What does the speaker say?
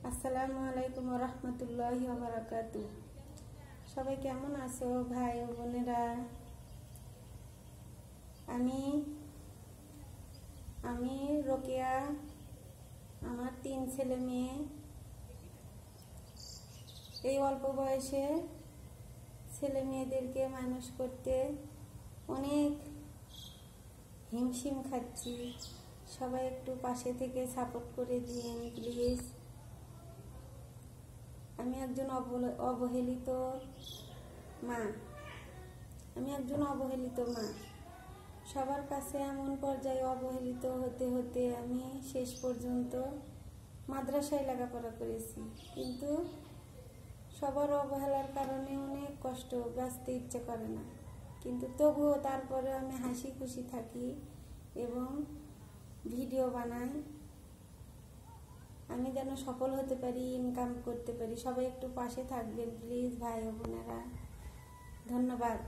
আসসালামু আলাইকুম ওয়া রাহমাতুল্লাহি ওয়া বারাকাতুহু। সবাই কেমন আছো ভাই ও বোনেরা? আমি রোকেয়া। আমার 3 ছেলে মেয়ে। এই অল্প বয়সে ছেলে মেয়েদেরকে মানুষ করতে অনেক হিমশিম খাচ্ছি। সবাই একটু পাশে থেকে সাপোর্ট করে দিন প্লিজ। আমি একজন অবহেলিত মা। সবার কাছে এমন পর্যায়ে অবহেলিত হতে হতে আমি শেষ পর্যন্ত মাদ্রাসায় লেখাপড়া করেছি, কিন্তু সবার অবহেলার কারণে অনেক কষ্ট, বাঁচতে ইচ্ছে করে না, কিন্তু তবুও তারপরে আমি হাসি খুশি থাকি এবং ভিডিও বানাই। আমি যেন সফল হতে পারি, ইনকাম করতে পারি। সবাই একটু পাশে থাকবেন প্লিজ ভাই ও বোনেরা। ধন্যবাদ।